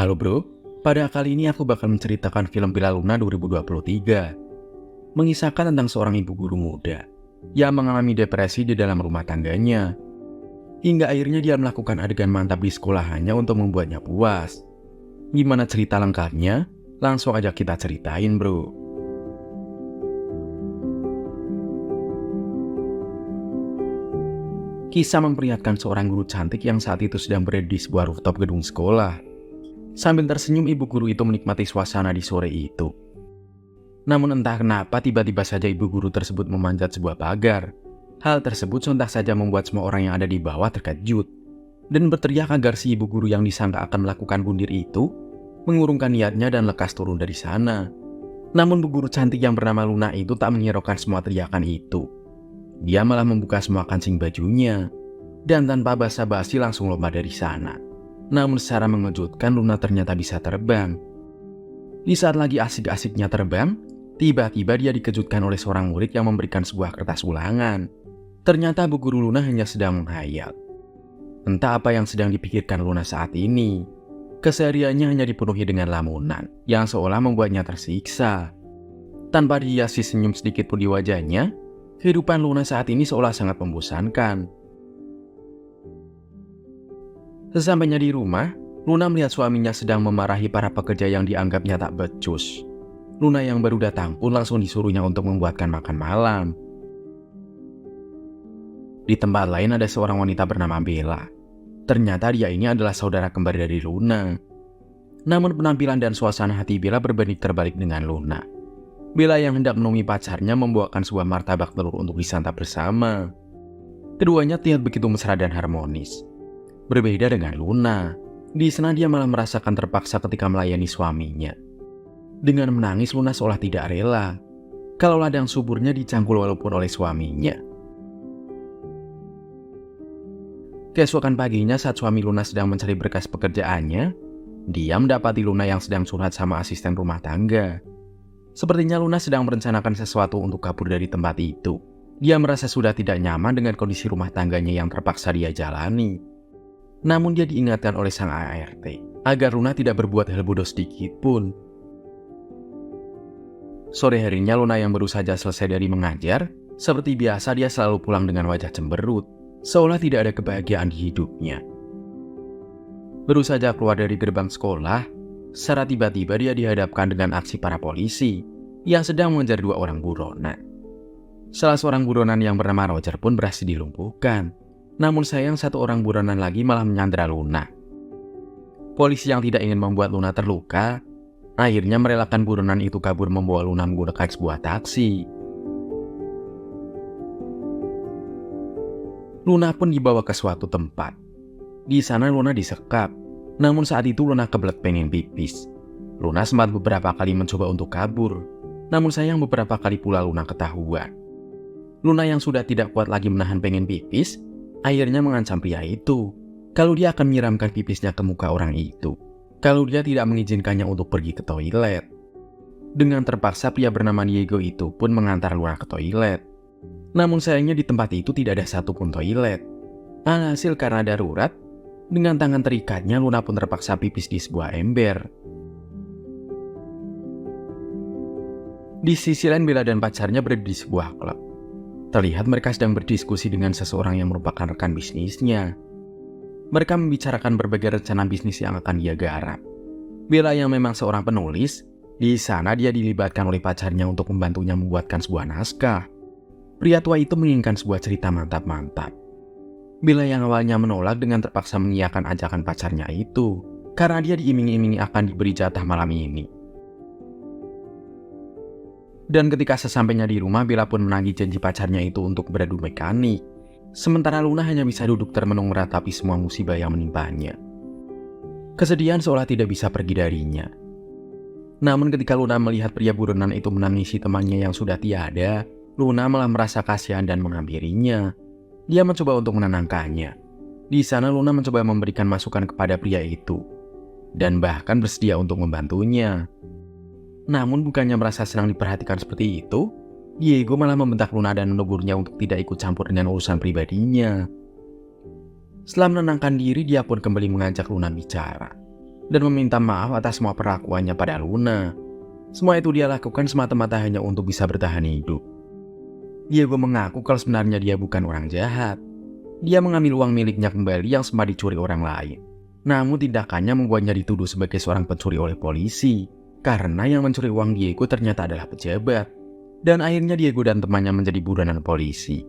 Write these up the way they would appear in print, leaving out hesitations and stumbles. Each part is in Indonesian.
Halo bro, pada kali ini aku bakal menceritakan film Piala Luna 2023. Mengisahkan tentang seorang ibu guru muda yang mengalami depresi di dalam rumah tangganya. Hingga akhirnya dia melakukan adegan mantap di sekolahannya untuk membuatnya puas. Gimana cerita lengkapnya? Langsung aja kita ceritain bro. Kisah memperlihatkan seorang guru cantik yang saat itu sedang berada di sebuah rooftop gedung sekolah. Sambil tersenyum, ibu guru itu menikmati suasana di sore itu. Namun entah kenapa tiba-tiba saja ibu guru tersebut memanjat sebuah pagar. Hal tersebut sontak saja membuat semua orang yang ada di bawah terkejut dan berteriak agar si ibu guru yang disangka akan melakukan bunuh diri itu mengurungkan niatnya dan lekas turun dari sana. Namun bu guru cantik yang bernama Luna itu tak menghiraukan semua teriakan itu. Dia malah membuka semua kancing bajunya dan tanpa basa-basi langsung lompat dari sana. Namun secara mengejutkan Luna ternyata bisa terbang. Di saat lagi asik-asiknya terbang, tiba-tiba dia dikejutkan oleh seorang murid yang memberikan sebuah kertas ulangan. Ternyata bu guru Luna hanya sedang menghayal. Entah apa yang sedang dipikirkan Luna saat ini. Kesehariannya hanya dipenuhi dengan lamunan yang seolah membuatnya tersiksa. Tanpa dihiasi senyum sedikit pun di wajahnya, kehidupan Luna saat ini seolah sangat membosankan. Sesampainya di rumah, Luna melihat suaminya sedang memarahi para pekerja yang dianggapnya tak becus. Luna yang baru datang pun langsung disuruhnya untuk membuatkan makan malam. Di tempat lain ada seorang wanita bernama Bella. Ternyata dia ini adalah saudara kembar dari Luna. Namun penampilan dan suasana hati Bella berbanding terbalik dengan Luna. Bella yang hendak menemui pacarnya membawakan sebuah martabak telur untuk disantap bersama. Keduanya terlihat begitu mesra dan harmonis. Berbeda dengan Luna, di sana dia malah merasakan terpaksa ketika melayani suaminya. Dengan menangis, Luna seolah tidak rela kalau ladang suburnya dicangkul walaupun oleh suaminya. Keesokan paginya saat suami Luna sedang mencari berkas pekerjaannya, dia mendapati Luna yang sedang curhat sama asisten rumah tangga. Sepertinya Luna sedang merencanakan sesuatu untuk kabur dari tempat itu. Dia merasa sudah tidak nyaman dengan kondisi rumah tangganya yang terpaksa dia jalani. Namun dia diingatkan oleh sang ART agar Luna tidak berbuat hal bodoh sedikit pun. Sore harinya Luna yang baru saja selesai dari mengajar, seperti biasa dia selalu pulang dengan wajah cemberut, seolah tidak ada kebahagiaan di hidupnya. Baru saja keluar dari gerbang sekolah, secara tiba-tiba dia dihadapkan dengan aksi para polisi yang sedang mengejar dua orang buronan. Salah seorang buronan yang bernama Roger pun berhasil dilumpuhkan. Namun sayang satu orang buronan lagi malah menyandera Luna. Polisi yang tidak ingin membuat Luna terluka, akhirnya merelakan buronan itu kabur membawa Luna menggunakan sebuah taksi. Luna pun dibawa ke suatu tempat. Di sana Luna disekap. Namun saat itu Luna kebelet pengen pipis. Luna sempat beberapa kali mencoba untuk kabur. Namun sayang beberapa kali pula Luna ketahuan. Luna yang sudah tidak kuat lagi menahan pengen pipis, akhirnya mengancam pria itu kalau dia akan menyiramkan pipisnya ke muka orang itu kalau dia tidak mengizinkannya untuk pergi ke toilet. Dengan terpaksa pria bernama Diego itu pun mengantar Luna ke toilet. Namun sayangnya di tempat itu tidak ada satupun toilet. Alhasil karena darurat, dengan tangan terikatnya Luna pun terpaksa pipis di sebuah ember. Di sisi lain Bella dan pacarnya berada di sebuah klub. Terlihat mereka sedang berdiskusi dengan seseorang yang merupakan rekan bisnisnya. Mereka membicarakan berbagai rencana bisnis yang akan dia garap. Bella yang memang seorang penulis, di sana dia dilibatkan oleh pacarnya untuk membantunya membuatkan sebuah naskah. Pria tua itu menginginkan sebuah cerita mantap-mantap. Bella yang awalnya menolak dengan terpaksa mengiyakan ajakan pacarnya itu, karena dia diiming-imingi akan diberi jatah malam ini. Dan ketika sesampainya di rumah, Bella pun menagih janji pacarnya itu untuk beradu mekanik. Sementara Luna hanya bisa duduk termenung meratapi semua musibah yang menimpanya. Kesedihan seolah tidak bisa pergi darinya. Namun ketika Luna melihat pria buronan itu menangisi temannya yang sudah tiada, Luna malah merasa kasihan dan menghampirinya. Dia mencoba untuk menenangkannya. Di sana Luna mencoba memberikan masukan kepada pria itu, dan bahkan bersedia untuk membantunya. Namun bukannya merasa senang diperhatikan seperti itu, Diego malah membentak Luna dan menegurnya untuk tidak ikut campur dengan urusan pribadinya. Setelah menenangkan diri, dia pun kembali mengajak Luna bicara. dan meminta maaf atas semua perlakuannya pada Luna. Semua itu dia lakukan semata-mata hanya untuk bisa bertahan hidup. Diego mengaku kalau sebenarnya dia bukan orang jahat. Dia mengambil uang miliknya kembali yang sempat dicuri orang lain. Namun tindakannya membuatnya dituduh sebagai seorang pencuri oleh polisi, karena yang mencuri uang Diego ternyata adalah pejabat. Dan akhirnya Diego dan temannya menjadi buronan polisi.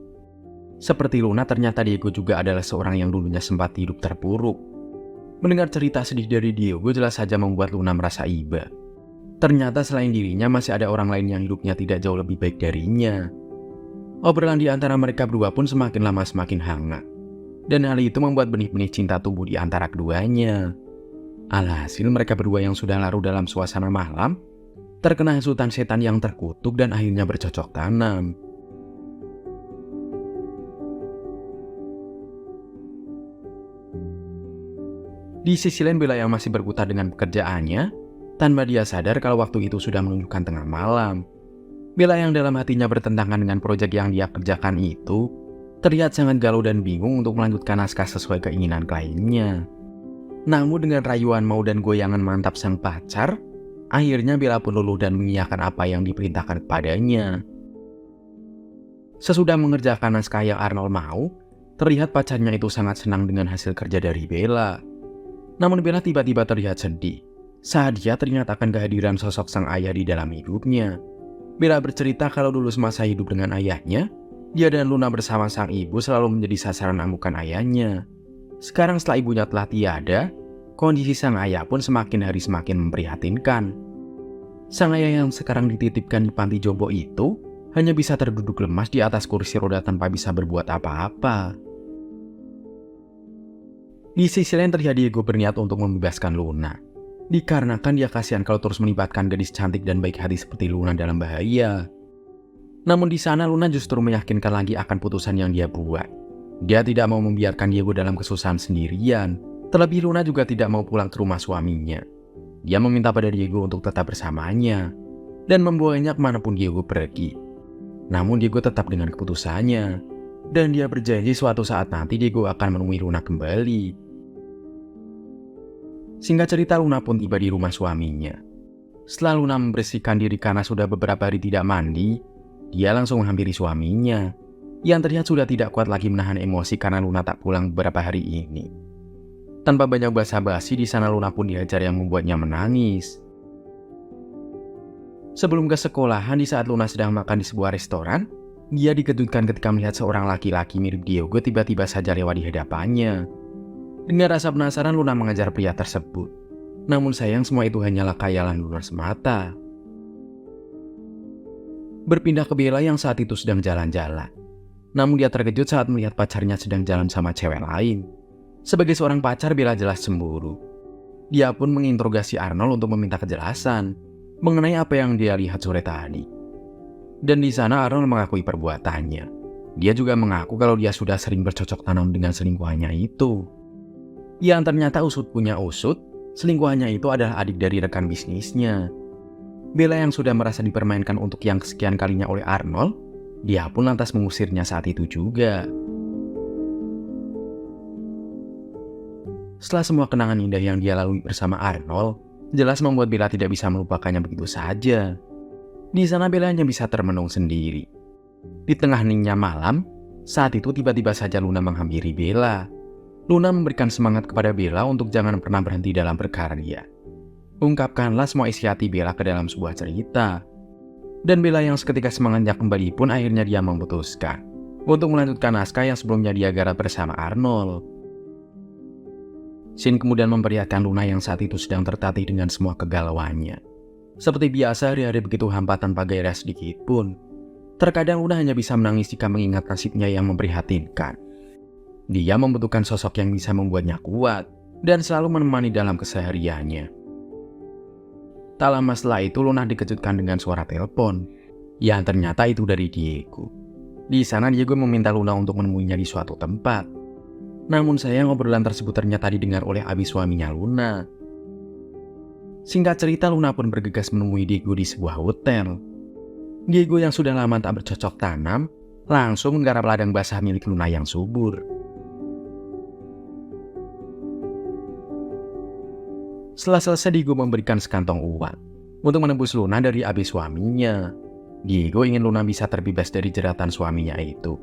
Seperti Luna, ternyata Diego juga adalah seorang yang dulunya sempat hidup terpuruk. Mendengar cerita sedih dari Diego jelas saja membuat Luna merasa iba. Ternyata selain dirinya masih ada orang lain yang hidupnya tidak jauh lebih baik darinya. Obrolan di antara mereka berdua pun semakin lama semakin hangat. Dan hal itu membuat benih-benih cinta tumbuh di antara keduanya. Alhasil mereka berdua yang sudah larut dalam suasana malam, terkena hasutan setan yang terkutuk dan akhirnya bercocok tanam. Di sisi lain Bella yang masih berkutat dengan pekerjaannya, tanpa dia sadar kalau waktu itu sudah menunjukkan tengah malam. Bella yang dalam hatinya bertentangan dengan proyek yang dia kerjakan itu, terlihat sangat galau dan bingung untuk melanjutkan naskah sesuai keinginan kliennya. Namun dengan rayuan mau dan goyangan mantap sang pacar, akhirnya Bella pun luluh dan mengiyakan apa yang diperintahkan kepadanya. Sesudah mengerjakan naskah yang Arnold mau, terlihat pacarnya itu sangat senang dengan hasil kerja dari Bella. Namun Bella tiba-tiba terlihat sedih saat dia teringat akan kehadiran sosok sang ayah di dalam hidupnya. Bella bercerita kalau dulu semasa hidup dengan ayahnya, dia dan Luna bersama sang ibu selalu menjadi sasaran amukan ayahnya. Sekarang setelah ibunya telah tiada, kondisi sang ayah pun semakin hari semakin memprihatinkan. Sang ayah yang sekarang dititipkan di panti jompo itu hanya bisa terduduk lemas di atas kursi roda tanpa bisa berbuat apa-apa. Di sisi lain terlihat Diego berniat untuk membebaskan Luna. Dikarenakan dia kasihan kalau terus melibatkan gadis cantik dan baik hati seperti Luna dalam bahaya. Namun di sana Luna justru meyakinkan lagi akan putusan yang dia buat. Dia tidak mau membiarkan Diego dalam kesusahan sendirian. Terlebih Luna juga tidak mau pulang ke rumah suaminya. Dia meminta pada Diego untuk tetap bersamanya dan membawanya kemanapun Diego pergi. Namun Diego tetap dengan keputusannya. Dan dia berjanji suatu saat nanti Diego akan menemui Luna kembali. Singkat cerita, Luna pun tiba di rumah suaminya. Setelah Luna membersihkan diri karena sudah beberapa hari tidak mandi, dia langsung menghampiri suaminya, yang terlihat sudah tidak kuat lagi menahan emosi karena Luna tak pulang beberapa hari ini. Tanpa banyak basa-basi, di sana Luna pun dihajar yang membuatnya menangis. Sebelum ke sekolahan, di saat Luna sedang makan di sebuah restoran, dia dikejutkan ketika melihat seorang laki-laki mirip Diego tiba-tiba saja lewat di hadapannya. Dengan rasa penasaran, Luna mengejar pria tersebut. Namun sayang semua itu hanyalah khayalan Luna semata. Berpindah ke Bella yang saat itu sedang jalan-jalan. Namun dia terkejut saat melihat pacarnya sedang jalan sama cewek lain. Sebagai seorang pacar, Bella jelas cemburu. Dia pun menginterogasi Arnold untuk meminta kejelasan mengenai apa yang dia lihat sore tadi. Dan di sana Arnold mengakui perbuatannya. Dia juga mengaku kalau dia sudah sering bercocok tanam dengan selingkuhannya itu. Yang ternyata usut punya usut, selingkuhannya itu adalah adik dari rekan bisnisnya. Bella yang sudah merasa dipermainkan untuk yang kesekian kalinya oleh Arnold, dia pun lantas mengusirnya saat itu juga. Setelah semua kenangan indah yang dia lalui bersama Arnold, jelas membuat Bella tidak bisa melupakannya begitu saja. Di sana Bella hanya bisa termenung sendiri. Di tengah heningnya malam, saat itu tiba-tiba saja Luna menghampiri Bella. Luna memberikan semangat kepada Bella untuk jangan pernah berhenti dalam berkarya. Ungkapkanlah semua isi hati Bella ke dalam sebuah cerita. Dan Bella yang seketika semangatnya kembali pun akhirnya dia memutuskan untuk melanjutkan naskah yang sebelumnya dia garap bersama Arnold. Scene kemudian memperlihatkan Luna yang saat itu sedang tertatih dengan semua kegalauannya. Seperti biasa, hari-hari begitu hampa tanpa gairah sedikit pun. Terkadang Luna hanya bisa menangis jika mengingat nasibnya yang memprihatinkan. Dia membutuhkan sosok yang bisa membuatnya kuat dan selalu menemani dalam kesehariannya. Tak lama setelah itu Luna dikejutkan dengan suara telepon, yang ternyata itu dari Diego. Di sana Diego meminta Luna untuk menemuinya di suatu tempat. Namun sayang obrolan tersebut ternyata didengar oleh abi suaminya Luna. Singkat cerita, Luna pun bergegas menemui Diego di sebuah hotel. Diego yang sudah lama tak bercocok tanam, langsung menggarap ladang basah milik Luna yang subur. Setelah selesai, Diego memberikan sekantong uang untuk menebus Luna dari AB suaminya. Diego ingin Luna bisa terbebas dari jeratan suaminya itu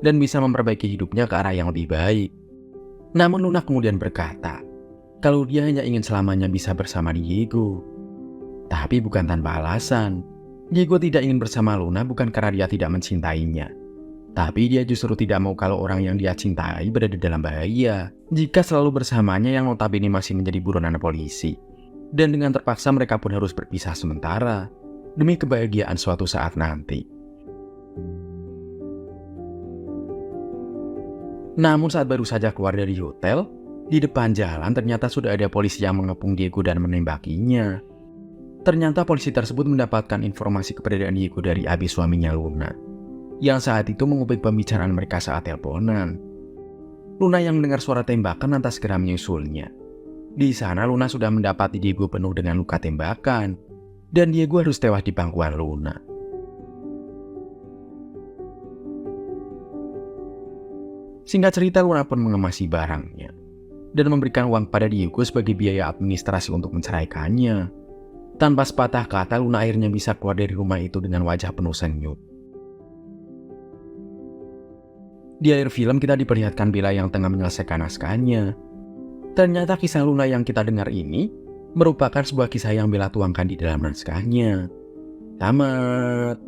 dan bisa memperbaiki hidupnya ke arah yang lebih baik. Namun Luna kemudian berkata kalau dia hanya ingin selamanya bisa bersama Diego. Tapi bukan tanpa alasan. Diego tidak ingin bersama Luna bukan karena dia tidak mencintainya, tapi dia justru tidak mau kalau orang yang dia cintai berada dalam bahaya jika selalu bersamanya yang notabene masih menjadi buronan polisi. Dan dengan terpaksa mereka pun harus berpisah sementara demi kebahagiaan suatu saat nanti. Namun saat baru saja keluar dari hotel, di depan jalan ternyata sudah ada polisi yang mengepung Diego dan menembakinya. Ternyata polisi tersebut mendapatkan informasi keberadaan Diego dari AB suaminya Luna, yang saat itu mengupik pembicaraan mereka saat teleponan. Luna yang mendengar suara tembakan lantas segera menyusulnya. Di sana Luna sudah mendapati Diego penuh dengan luka tembakan, dan Diego harus tewas di pangkuan Luna. Singkat cerita, Luna pun mengemasi barangnya dan memberikan uang pada Diego sebagai biaya administrasi untuk menceraikannya. Tanpa sepatah kata, Luna akhirnya bisa keluar dari rumah itu dengan wajah penuh senyum. Di akhir film kita diperlihatkan Bella yang tengah menyelesaikan naskahnya. Ternyata kisah Luna yang kita dengar ini merupakan sebuah kisah yang Bella tuangkan di dalam naskahnya. Tamat.